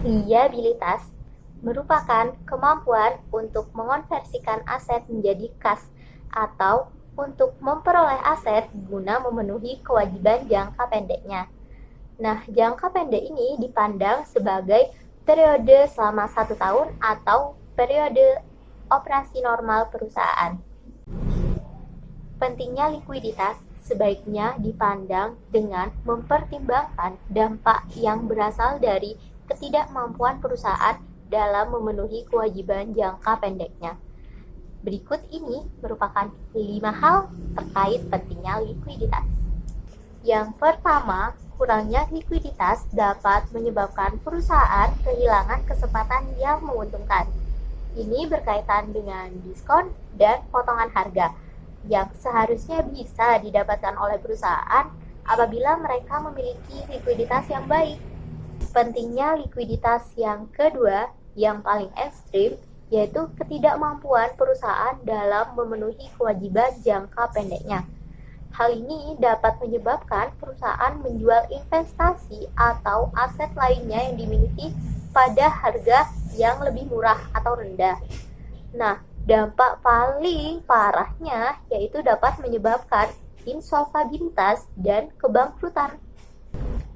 Liabilitas merupakan kemampuan untuk mengonversikan aset menjadi kas atau untuk memperoleh aset guna memenuhi kewajiban jangka pendeknya. Nah, jangka pendek ini dipandang sebagai periode selama 1 tahun atau periode operasi normal perusahaan. Pentingnya likuiditas sebaiknya dipandang dengan mempertimbangkan dampak yang berasal dari ketidakmampuan perusahaan dalam memenuhi kewajiban jangka pendeknya. Berikut ini merupakan 5 hal terkait pentingnya likuiditas. Yang pertama, kurangnya likuiditas dapat menyebabkan perusahaan kehilangan kesempatan yang menguntungkan. Ini berkaitan dengan diskon dan potongan harga yang seharusnya bisa didapatkan oleh perusahaan apabila mereka memiliki likuiditas yang baik. Pentingnya likuiditas yang kedua, yang paling ekstrim, yaitu ketidakmampuan perusahaan dalam memenuhi kewajiban jangka pendeknya. Hal ini dapat menyebabkan perusahaan menjual investasi atau aset lainnya yang dimiliki pada harga yang lebih murah atau rendah. Nah, dampak paling parahnya yaitu dapat menyebabkan insolvabilitas dan kebangkrutan.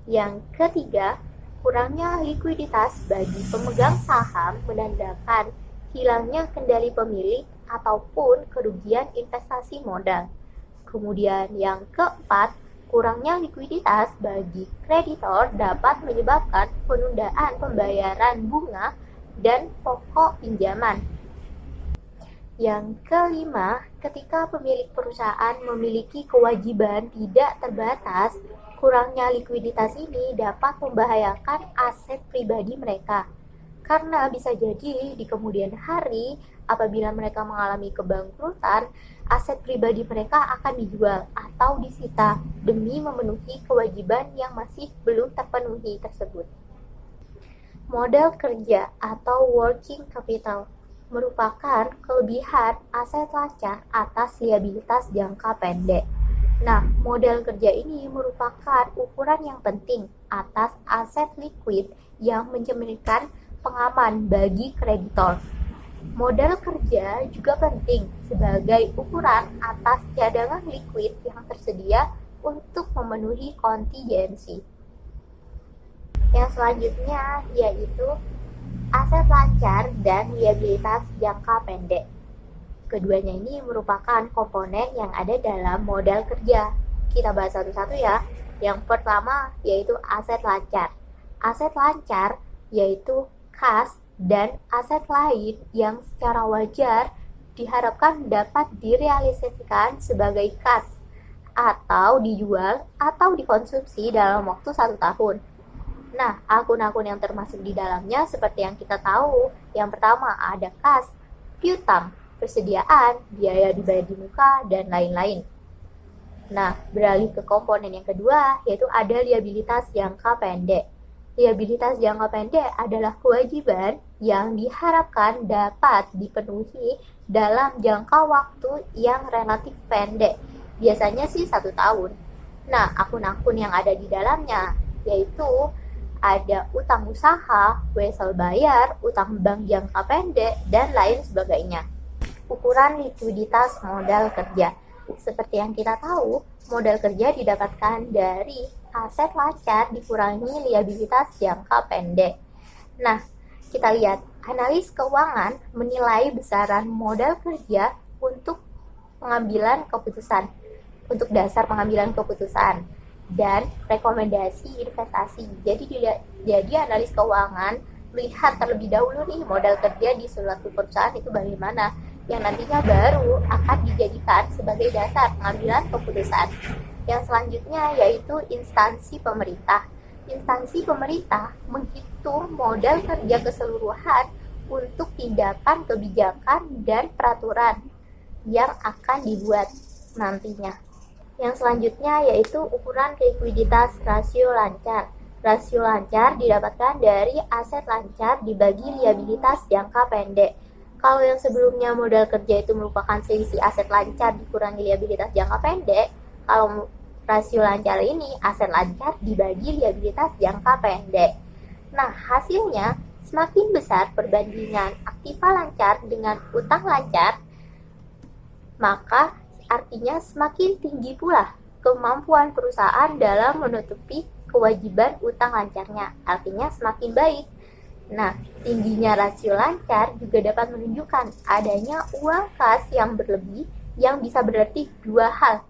Yang ketiga, kurangnya likuiditas bagi pemegang saham menandakan hilangnya kendali pemilik ataupun kerugian investasi modal. Kemudian yang keempat, kurangnya likuiditas bagi kreditor dapat menyebabkan penundaan pembayaran bunga dan pokok pinjaman. Yang kelima, ketika pemilik perusahaan memiliki kewajiban tidak terbatas, kurangnya likuiditas ini dapat membahayakan aset pribadi mereka. Karena bisa jadi di kemudian hari, apabila mereka mengalami kebangkrutan, aset pribadi mereka akan dijual atau disita demi memenuhi kewajiban yang masih belum terpenuhi tersebut. Modal kerja atau working capital merupakan kelebihan aset lancar atas liabilitas jangka pendek. Nah, modal kerja ini merupakan ukuran yang penting atas aset liquid yang mencerminkan pengaman bagi kreditor. Modal kerja juga penting sebagai ukuran atas cadangan liquid yang tersedia untuk memenuhi kontingensi. Yang selanjutnya yaitu aset lancar dan liabilitas jangka pendek. Keduanya ini merupakan komponen yang ada dalam modal kerja. Kita bahas satu-satu ya. Yang pertama yaitu aset lancar. Aset lancar yaitu kas dan aset lain yang secara wajar diharapkan dapat direalisasikan sebagai kas atau dijual atau dikonsumsi dalam waktu 1 tahun. Nah, akun-akun yang termasuk di dalamnya seperti yang kita tahu. Yang pertama ada kas, piutang, persediaan, biaya dibayar di muka, dan lain-lain. Nah, beralih ke komponen yang kedua, yaitu ada liabilitas jangka pendek. Liabilitas jangka pendek adalah kewajiban yang diharapkan dapat dipenuhi dalam jangka waktu yang relatif pendek, biasanya sih 1 tahun. Nah, akun-akun yang ada di dalamnya yaitu ada utang usaha, wesel bayar, utang bank jangka pendek, dan lain sebagainya. Ukuran likuiditas modal kerja. Seperti yang kita tahu, modal kerja didapatkan dari aset lancar dikurangi liabilitas jangka pendek. Nah, kita lihat, analis keuangan menilai besaran modal kerja untuk pengambilan keputusan, untuk dasar pengambilan keputusan dan rekomendasi investasi. Jadi analis keuangan melihat terlebih dahulu nih modal kerja di suatu perusahaan itu bagaimana, yang nantinya baru akan dijadikan sebagai dasar pengambilan keputusan. Yang selanjutnya yaitu instansi pemerintah. Instansi pemerintah menghitung modal kerja keseluruhan untuk tindakan kebijakan dan peraturan yang akan dibuat nantinya. Yang selanjutnya yaitu ukuran likuiditas rasio lancar. Rasio lancar didapatkan dari aset lancar dibagi liabilitas jangka pendek. Kalau yang sebelumnya modal kerja itu merupakan selisih aset lancar dikurangi liabilitas jangka pendek, kalau rasio lancar ini aset lancar dibagi liabilitas jangka pendek. Nah, hasilnya semakin besar perbandingan aktiva lancar dengan utang lancar, maka artinya semakin tinggi pula kemampuan perusahaan dalam menutupi kewajiban utang lancarnya. Artinya semakin baik. Nah, tingginya rasio lancar juga dapat menunjukkan adanya uang kas yang berlebih yang bisa berarti dua hal.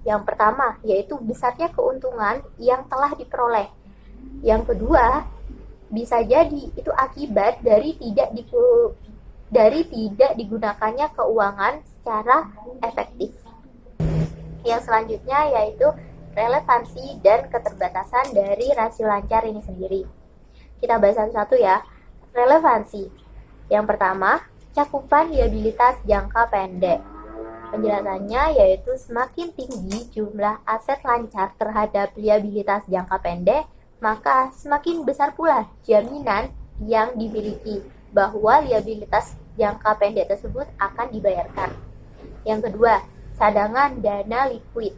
Yang pertama, yaitu besarnya keuntungan yang telah diperoleh. Yang kedua, bisa jadi itu akibat dari tidak digunakannya keuangan secara efektif. Yang selanjutnya yaitu relevansi dan keterbatasan dari rasio lancar ini sendiri. Kita bahas satu-satu ya. Relevansi. Yang pertama, cakupan liabilitas jangka pendek. Penjelasannya yaitu semakin tinggi jumlah aset lancar terhadap liabilitas jangka pendek, maka semakin besar pula jaminan yang dimiliki bahwa liabilitas jangka pendek tersebut akan dibayarkan. Yang kedua, cadangan dana likuid.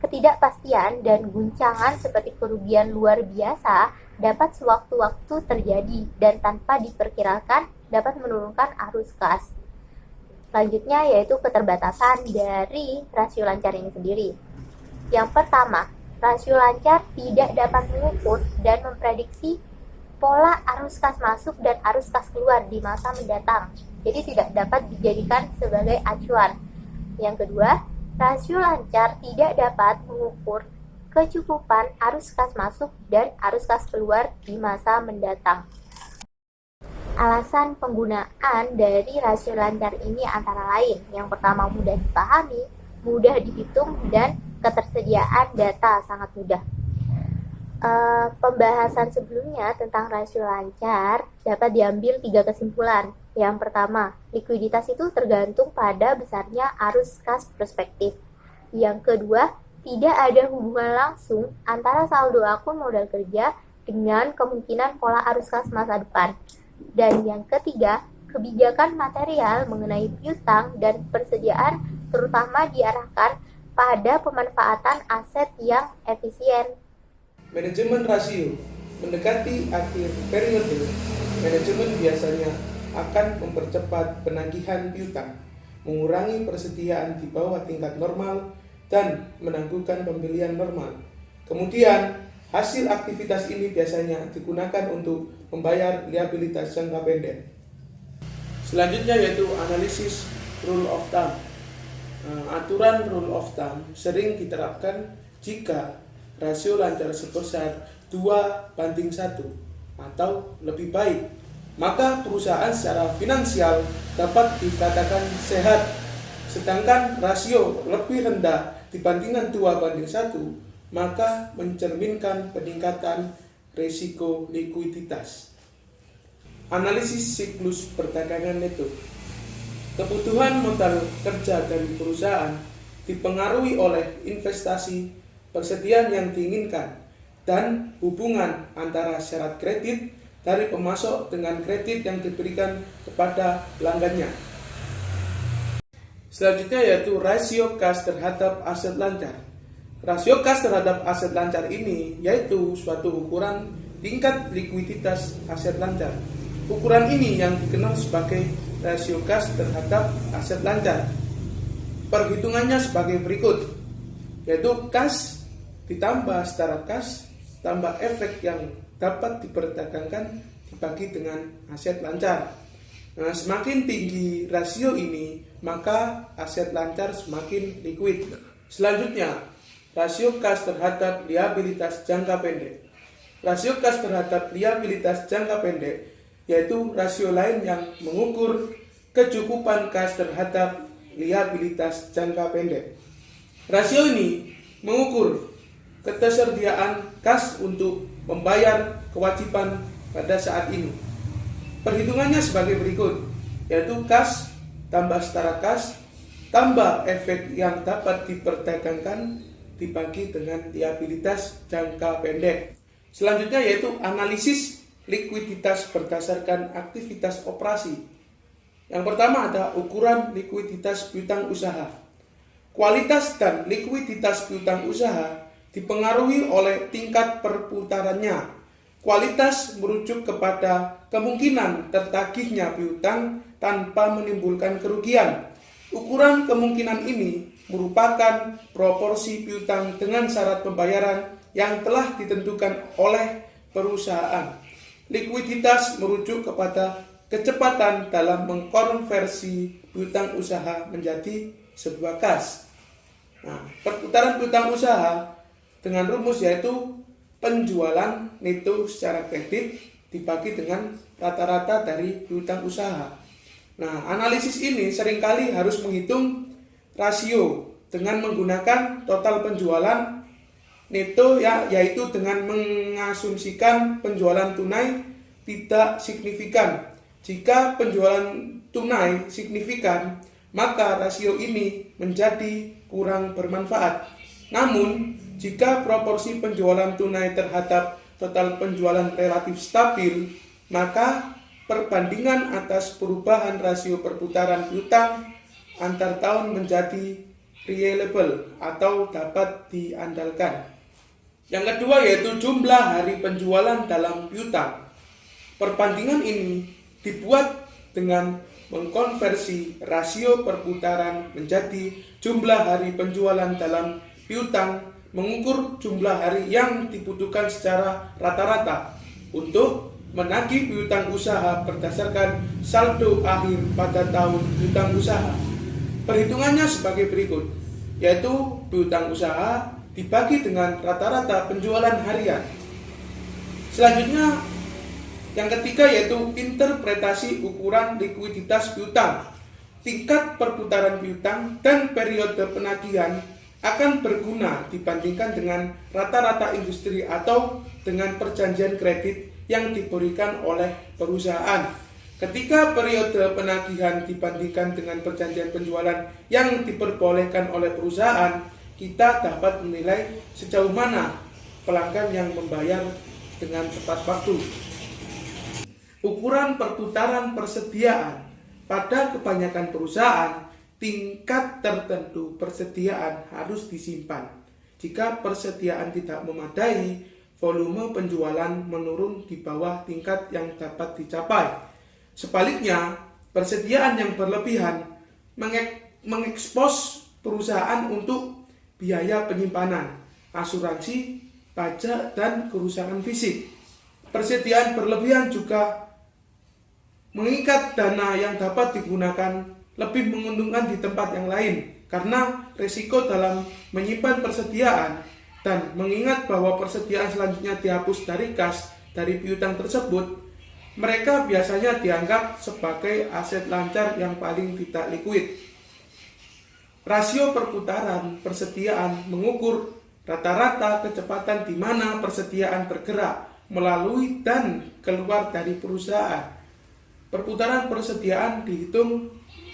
Ketidakpastian dan guncangan seperti kerugian luar biasa dapat sewaktu-waktu terjadi dan tanpa diperkirakan dapat menurunkan arus kas. Selanjutnya yaitu keterbatasan dari rasio lancar ini sendiri. Yang pertama, rasio lancar tidak dapat mengukur dan memprediksi pola arus kas masuk dan arus kas keluar di masa mendatang. Jadi tidak dapat dijadikan sebagai acuan. Yang kedua, rasio lancar tidak dapat mengukur kecukupan arus kas masuk dan arus kas keluar di masa mendatang. Alasan penggunaan dari rasio lancar ini antara lain, yang pertama mudah dipahami, mudah dihitung, dan ketersediaan data sangat mudah. Pembahasan sebelumnya tentang rasio lancar dapat diambil 3 kesimpulan. Yang pertama, likuiditas itu tergantung pada besarnya arus kas prospektif. Yang kedua, tidak ada hubungan langsung antara saldo akun modal kerja dengan kemungkinan pola arus kas masa depan. Dan yang ketiga, kebijakan material mengenai piutang dan persediaan terutama diarahkan pada pemanfaatan aset yang efisien. Manajemen rasio. Mendekati akhir periode, manajemen biasanya akan mempercepat penagihan piutang, mengurangi persediaan di bawah tingkat normal, dan menangguhkan pembelian normal. Kemudian, hasil aktivitas ini biasanya digunakan untuk membayar liabilitas jangka pendek. Selanjutnya yaitu analisis rule of thumb. Aturan rule of thumb sering diterapkan jika rasio lancar sebesar 2:1 atau lebih baik, maka perusahaan secara finansial dapat dikatakan sehat. Sedangkan rasio lebih rendah dibandingkan 2:1, maka mencerminkan peningkatan risiko likuiditas. Analisis siklus perdagangan neto. Kebutuhan modal kerja dari perusahaan dipengaruhi oleh investasi, persediaan yang diinginkan, dan hubungan antara syarat kredit dari pemasok dengan kredit yang diberikan kepada pelanggannya. Selanjutnya yaitu rasio kas terhadap aset lancar. Rasio kas terhadap aset lancar ini yaitu suatu ukuran tingkat likuiditas aset lancar. Ukuran ini yang dikenal sebagai rasio kas terhadap aset lancar. Perhitungannya sebagai berikut, yaitu kas ditambah setara kas tambah efek yang dapat diperdagangkan dibagi dengan aset lancar. Nah, semakin tinggi rasio ini, maka aset lancar semakin liquid. Selanjutnya, rasio kas terhadap liabilitas jangka pendek. Rasio kas terhadap liabilitas jangka pendek yaitu rasio lain yang mengukur kecukupan kas terhadap liabilitas jangka pendek. Rasio ini mengukur ketersediaan kas untuk membayar kewajiban pada saat ini. Perhitungannya sebagai berikut, yaitu kas tambah setara kas tambah efek yang dapat diperdagangkan dibagi dengan liabilitas jangka pendek. Selanjutnya yaitu analisis likuiditas berdasarkan aktivitas operasi. Yang pertama ada ukuran likuiditas piutang usaha. Kualitas dan likuiditas piutang usaha dipengaruhi oleh tingkat perputarannya, Kualitas merujuk kepada kemungkinan tertagihnya piutang tanpa menimbulkan kerugian. Ukuran kemungkinan ini merupakan proporsi piutang dengan syarat pembayaran yang telah ditentukan oleh perusahaan. Likuiditas merujuk kepada kecepatan dalam mengkonversi piutang usaha menjadi sebuah kas. Nah, perputaran piutang usaha dengan rumus yaitu penjualan neto secara kredit dibagi dengan rata-rata dari piutang usaha. Nah, analisis ini seringkali harus menghitung rasio dengan menggunakan total penjualan neto yaitu dengan mengasumsikan penjualan tunai tidak signifikan. Jika penjualan tunai signifikan, maka rasio ini menjadi kurang bermanfaat. Namun, jika proporsi penjualan tunai terhadap total penjualan relatif stabil, maka perbandingan atas perubahan rasio perputaran piutang antar tahun menjadi reliable atau dapat diandalkan. Yang kedua yaitu jumlah hari penjualan dalam piutang. Perbandingan ini dibuat dengan mengkonversi rasio perputaran menjadi jumlah hari penjualan dalam piutang, mengukur jumlah hari yang dibutuhkan secara rata-rata untuk menagih piutang usaha berdasarkan saldo akhir pada tahun piutang usaha. Perhitungannya sebagai berikut, yaitu piutang usaha dibagi dengan rata-rata penjualan harian. Selanjutnya, yang ketiga yaitu interpretasi ukuran likuiditas piutang. Tingkat perputaran piutang dan periode penagihan akan berguna dibandingkan dengan rata-rata industri atau dengan perjanjian kredit yang diberikan oleh perusahaan. Ketika periode penagihan dibandingkan dengan perjanjian penjualan yang diperbolehkan oleh perusahaan, kita dapat menilai sejauh mana pelanggan yang membayar dengan tepat waktu. Ukuran perputaran persediaan. Pada kebanyakan perusahaan, tingkat tertentu persediaan harus disimpan. Jika persediaan tidak memadai, volume penjualan menurun di bawah tingkat yang dapat dicapai. Sebaliknya, persediaan yang berlebihan mengekspos perusahaan untuk biaya penyimpanan, asuransi, pajak, dan kerusakan fisik. Persediaan berlebihan juga mengikat dana yang dapat digunakan lebih menguntungkan di tempat yang lain karena risiko dalam menyimpan persediaan dan mengingat bahwa persediaan selanjutnya dihapus dari kas dari piutang tersebut, mereka biasanya dianggap sebagai aset lancar yang paling tidak likuid. Rasio perputaran persediaan mengukur rata-rata kecepatan di mana persediaan bergerak melalui dan keluar dari perusahaan. Perputaran persediaan dihitung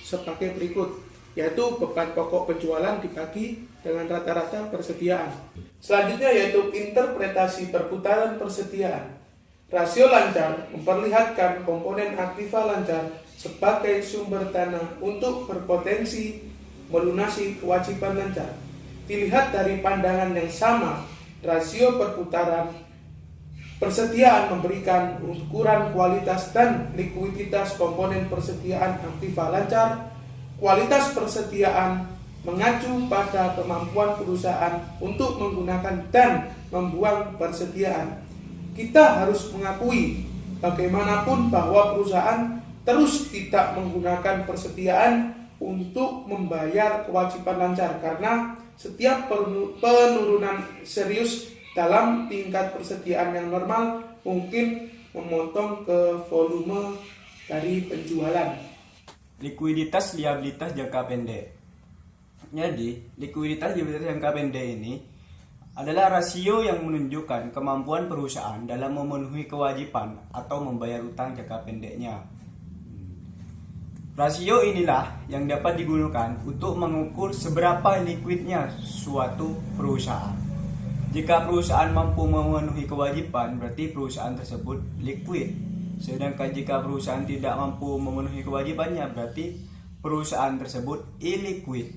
sebagai berikut, yaitu beban pokok penjualan dibagi dengan rata-rata persediaan. Selanjutnya yaitu interpretasi perputaran persediaan. Rasio lancar memperlihatkan komponen aktiva lancar sebagai sumber dana untuk berpotensi melunasi kewajiban lancar. Dilihat dari pandangan yang sama, rasio perputaran persediaan memberikan ukuran kualitas dan likuiditas komponen persediaan aktiva lancar. Kualitas persediaan mengacu pada kemampuan perusahaan untuk menggunakan dan membuang persediaan. Kita harus mengakui bagaimanapun bahwa perusahaan terus tidak menggunakan persediaan untuk membayar kewajiban lancar karena setiap penurunan serius dalam tingkat persediaan yang normal mungkin memotong ke volume dari penjualan. Likuiditas liabilitas jangka pendek. Jadi, likuiditas liabilitas jangka pendek ini adalah rasio yang menunjukkan kemampuan perusahaan dalam memenuhi kewajiban atau membayar utang jangka pendeknya. Rasio inilah yang dapat digunakan untuk mengukur seberapa likuidnya suatu perusahaan. Jika perusahaan mampu memenuhi kewajiban, berarti perusahaan tersebut liquid. Sedangkan jika perusahaan tidak mampu memenuhi kewajibannya, berarti perusahaan tersebut illiquid.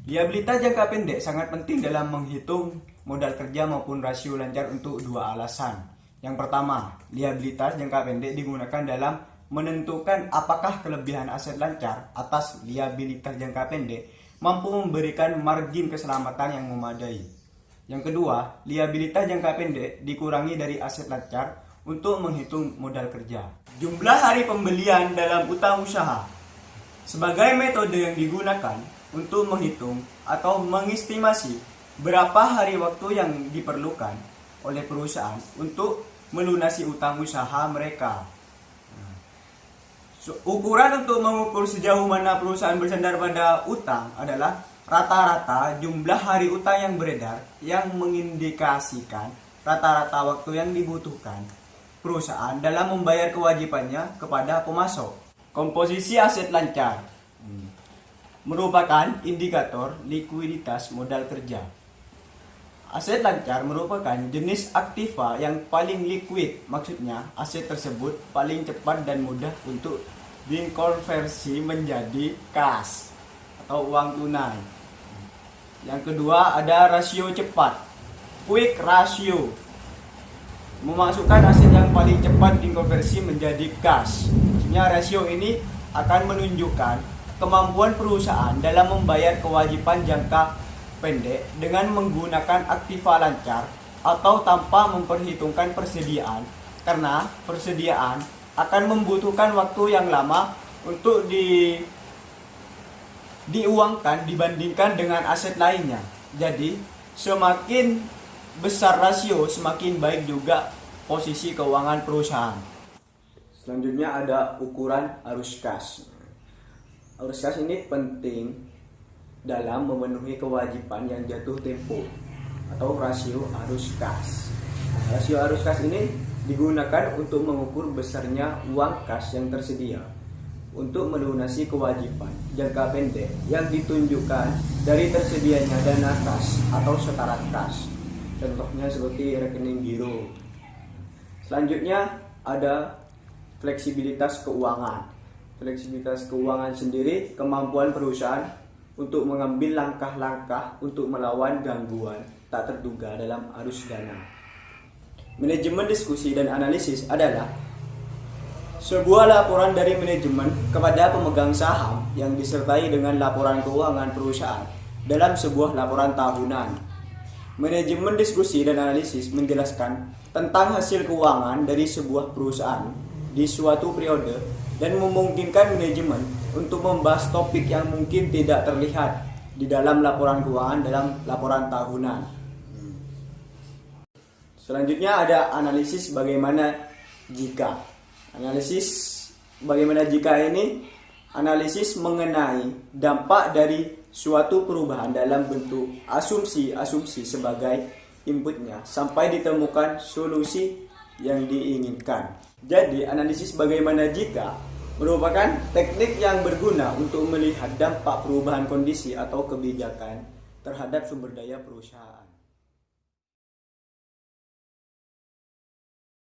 Liabilitas jangka pendek sangat penting dalam menghitung modal kerja maupun rasio lancar untuk dua alasan. Yang pertama, liabilitas jangka pendek digunakan dalam menentukan apakah kelebihan aset lancar atas liabilitas jangka pendek mampu memberikan margin keselamatan yang memadai. Yang kedua, liabilitas jangka pendek dikurangi dari aset lancar untuk menghitung modal kerja. Jumlah hari pembelian dalam utang usaha sebagai metode yang digunakan untuk menghitung atau mengestimasi berapa hari waktu yang diperlukan oleh perusahaan untuk melunasi utang usaha mereka. Ukuran untuk mengukur sejauh mana perusahaan bersandar pada utang adalah rata-rata jumlah hari utang yang beredar yang mengindikasikan rata-rata waktu yang dibutuhkan perusahaan dalam membayar kewajibannya kepada pemasok. Komposisi aset lancar merupakan indikator likuiditas modal kerja. Aset lancar merupakan jenis aktiva yang paling liquid, maksudnya aset tersebut paling cepat dan mudah untuk dikonversi menjadi kas atau uang tunai. Yang kedua ada rasio cepat, quick ratio, memasukkan aset yang paling cepat dikonversi menjadi kas. Maksudnya rasio ini akan menunjukkan kemampuan perusahaan dalam membayar kewajiban jangka pendek dengan menggunakan aktiva lancar atau tanpa memperhitungkan persediaan, karena persediaan akan membutuhkan waktu yang lama untuk diuangkan dibandingkan dengan aset lainnya. Jadi semakin besar rasio semakin baik juga posisi keuangan perusahaan. Selanjutnya ada ukuran arus kas. Arus kas ini penting dalam memenuhi kewajiban yang jatuh tempo atau rasio arus kas. Rasio arus kas ini digunakan untuk mengukur besarnya uang kas yang tersedia untuk melunasi kewajiban jangka pendek yang ditunjukkan dari tersedianya dana kas atau setara kas. Contohnya seperti rekening giro. Selanjutnya ada fleksibilitas keuangan. Fleksibilitas keuangan sendiri kemampuan perusahaan untuk mengambil langkah-langkah untuk melawan gangguan tak terduga dalam arus dana. Manajemen diskusi dan analisis adalah sebuah laporan dari manajemen kepada pemegang saham yang disertai dengan laporan keuangan perusahaan dalam sebuah laporan tahunan. Manajemen diskusi dan analisis menjelaskan tentang hasil keuangan dari sebuah perusahaan di suatu periode dan memungkinkan manajemen untuk membahas topik yang mungkin tidak terlihat di dalam laporan keuangan dalam laporan tahunan. Selanjutnya ada analisis bagaimana jika. Analisis bagaimana jika ini analisis mengenai dampak dari suatu perubahan dalam bentuk asumsi-asumsi sebagai inputnya sampai ditemukan solusi yang diinginkan. Jadi analisis bagaimana jika merupakan teknik yang berguna untuk melihat dampak perubahan kondisi atau kebijakan terhadap sumber daya perusahaan.